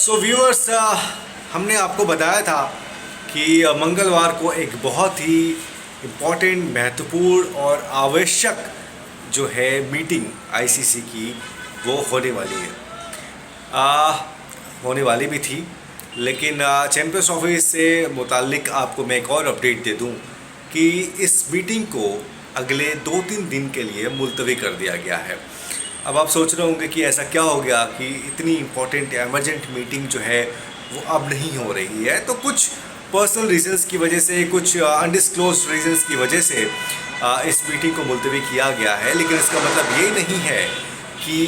So viewers, हमने आपको बताया था कि मंगलवार को एक बहुत ही इम्पोर्टेंट, महत्वपूर्ण और आवश्यक जो है मीटिंग आईसीसी की वो होने वाली है। होने वाली भी थी, लेकिन चैम्पियंस ट्रॉफी से मुताल्लिक आपको मैं एक और अपडेट दे दूं कि इस मीटिंग को अगले 2-3 दिन के लिए मुलतवी कर दिया गया है। अब आप सोच रहे होंगे कि ऐसा क्या हो गया कि इतनी इम्पोर्टेंट एमरजेंट मीटिंग जो है वो अब नहीं हो रही है। तो कुछ पर्सनल रीजंस की वजह से, कुछ अनडिस्क्लोज्ड रीजंस की वजह से इस मीटिंग को मुलतवी किया गया है। लेकिन इसका मतलब ये नहीं है कि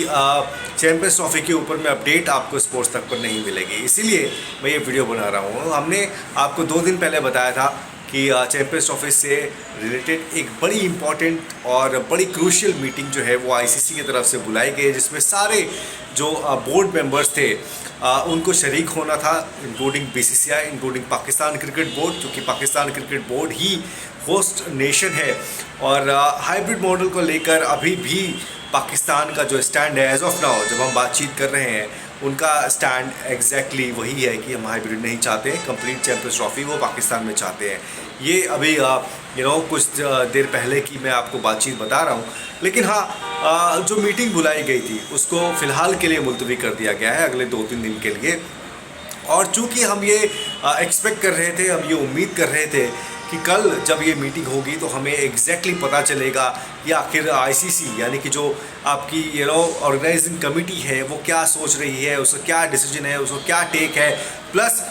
चैम्पियंस ट्रॉफी के ऊपर में अपडेट आपको स्पोर्ट्स तक पर नहीं मिलेगी। इसीलिए मैं ये वीडियो बना रहा हूँ। हमने आपको 2 दिन पहले बताया था कि चैम्पियंस ट्रॉफी से रिलेटेड एक बड़ी इम्पॉर्टेंट और बड़ी क्रूशियल मीटिंग जो है वो आईसीसी की तरफ से बुलाई गई है, जिसमें सारे जो बोर्ड मेंबर्स थे उनको शरीक होना था, including BCCI, including Pakistan cricket board, क्योंकि पाकिस्तान क्रिकेट बोर्ड ही होस्ट नेशन है। और हाइब्रिड मॉडल को लेकर अभी भी पाकिस्तान का जो स्टैंड है एज ऑफ नाउ, जब हम बातचीत कर रहे हैं, उनका स्टैंड एग्जैक्टली वही है कि हम हाइब्रिड नहीं चाहते, कंप्लीट चैम्पियंस ट्रॉफी वो पाकिस्तान में चाहते हैं। ये अभी कुछ देर पहले की मैं आपको बातचीत बता रहा हूँ। लेकिन हाँ, जो मीटिंग बुलाई गई थी उसको फ़िलहाल के लिए मुलतवी कर दिया गया है अगले 2-3 दिन के लिए। और चूँकि हम ये एक्सपेक्ट कर रहे थे, हम ये उम्मीद कर रहे थे कि कल जब ये मीटिंग होगी तो हमें एग्जैक्टली पता चलेगा कि आखिर आईसीसी यानी कि जो आपकी ऑर्गेनाइजिंग कमेटी है वो क्या सोच रही है, उसका क्या डिसीजन है, उसका क्या टेक है, प्लस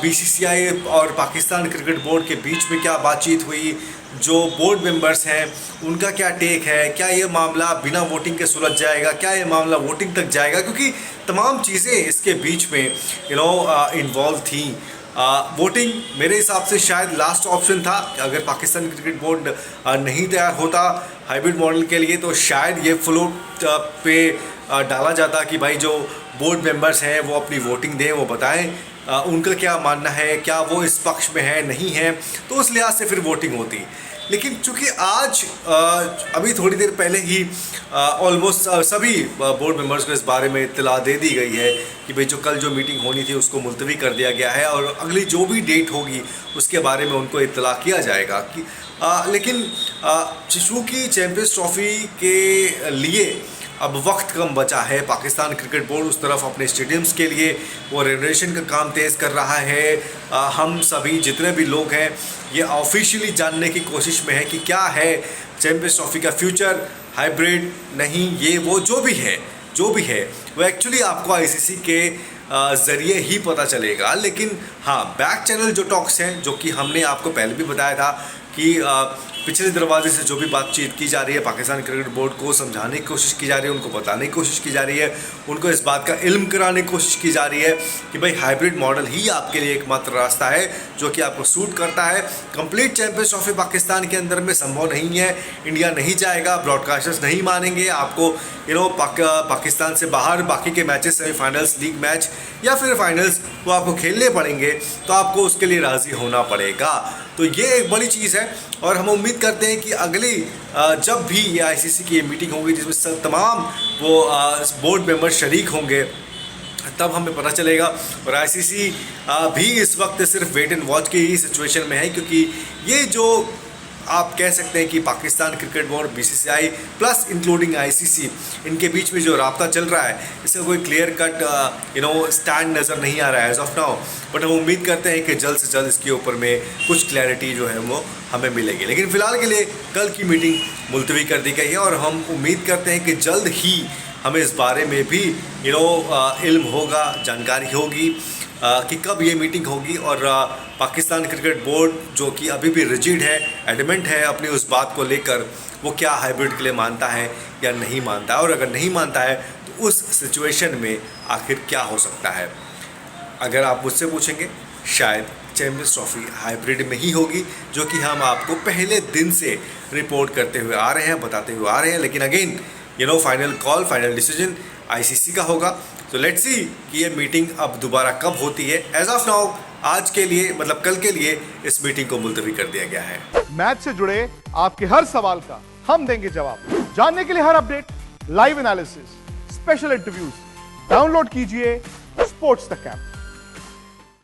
बीसीसीआई और पाकिस्तान क्रिकेट बोर्ड के बीच में क्या बातचीत हुई, जो बोर्ड मेंबर्स हैं उनका क्या टेक है, क्या ये मामला बिना वोटिंग के सुलझ जाएगा, क्या ये मामला वोटिंग तक जाएगा, क्योंकि तमाम चीज़ें इसके बीच में इन्वॉल्व थी। वोटिंग मेरे हिसाब से शायद लास्ट ऑप्शन था। अगर पाकिस्तान क्रिकेट बोर्ड नहीं तैयार होता हाइब्रिड मॉडल के लिए तो शायद ये फ्लोट पे डाला जाता कि भाई जो बोर्ड मेंबर्स हैं वो अपनी वोटिंग दें, वो बताएं उनका क्या मानना है, क्या वो इस पक्ष में है, नहीं है, तो उस लिहाज से फिर वोटिंग होती। लेकिन चूँकि आज अभी थोड़ी देर पहले ही ऑलमोस्ट सभी बोर्ड मेंबर्स को इस बारे में इत्तला दे दी गई है कि भाई जो कल जो मीटिंग होनी थी उसको मुलतवी कर दिया गया है और अगली जो भी डेट होगी उसके बारे में उनको इत्तला किया जाएगा कि लेकिन चूँकि चैम्पियंस ट्रॉफी के लिए अब वक्त कम बचा है, पाकिस्तान क्रिकेट बोर्ड उस तरफ अपने स्टेडियम्स के लिए वो रेनोवेशन का काम तेज़ कर रहा है। हम सभी जितने भी लोग हैं ये ऑफिशियली जानने की कोशिश में है कि क्या है चैम्पियंस ट्रॉफी का फ्यूचर, हाइब्रिड नहीं, ये वो जो भी है वो एक्चुअली आपको आईसीसी के ज़रिए ही पता चलेगा। लेकिन हाँ, बैक चैनल जो टॉक्स हैं, जो कि हमने आपको पहले भी बताया था कि पिछले दरवाजे से जो भी बातचीत की जा रही है, पाकिस्तान क्रिकेट बोर्ड को समझाने की कोशिश की जा रही है, उनको बताने की कोशिश की जा रही है, उनको इस बात का इल्म कराने की कोशिश की जा रही है कि भाई हाइब्रिड मॉडल ही आपके लिए एकमात्र रास्ता है जो कि आपको सूट करता है। कंप्लीट चैम्पियंस ट्रॉफी पाकिस्तान के अंदर में संभव नहीं है, इंडिया नहीं जाएगा, ब्रॉडकास्टर्स नहीं मानेंगे, आपको पाकिस्तान से बाहर बाकी के मैचेस, सेमीफाइनल्स, लीग मैच या फिर फाइनल्स वो आपको खेलने पड़ेंगे, तो आपको उसके लिए राज़ी होना पड़ेगा। तो ये एक बड़ी चीज़ है और हम उम्मीद करते हैं कि अगली जब भी ये आईसीसी की मीटिंग होगी जिसमें तमाम वो बोर्ड मेंबर शरीक होंगे, तब हमें पता चलेगा। और आईसीसी भी इस वक्त सिर्फ वेट एंड वॉच की ही सिचुएशन में है, क्योंकि ये जो आप कह सकते हैं कि Pakistan cricket board, BCCI plus including ICC, इनके बीच में जो राब्ता चल रहा है इसका कोई क्लियर कट स्टैंड नज़र नहीं आ रहा है एज ऑफ नाउ। बट हम उम्मीद करते हैं कि जल्द से जल्द इसके ऊपर में कुछ क्लैरिटी जो है वो हमें मिलेगी। लेकिन फ़िलहाल के लिए कल की मीटिंग मुलतवी कर दी गई है और हम उम्मीद करते हैं कि जल्द ही हमें इस बारे में भी इल्म होगा, जानकारी होगी कि कब ये मीटिंग होगी। और पाकिस्तान क्रिकेट बोर्ड जो कि अभी भी रिजिड है, एडमेंट है अपनी उस बात को लेकर, वो क्या हाइब्रिड के लिए मानता है या नहीं मानता है, और अगर नहीं मानता है तो उस सिचुएशन में आखिर क्या हो सकता है। अगर आप मुझसे पूछेंगे, शायद चैम्पियंस ट्रॉफी हाइब्रिड में ही होगी, जो कि हम आपको पहले दिन से रिपोर्ट करते हुए आ रहे हैं, बताते हुए आ रहे हैं। लेकिन again final call, final decision ICC का होगा। तो लेट्स सी कि ये मीटिंग अब दोबारा कब होती है। एज ऑफ नाउ आज के लिए, मतलब कल के लिए, इस मीटिंग को मुलतवी कर दिया गया है। मैच से जुड़े आपके हर सवाल का हम देंगे जवाब। जानने के लिए हर update, live analysis, special interviews download कीजिए स्पोर्ट्स द कैंप।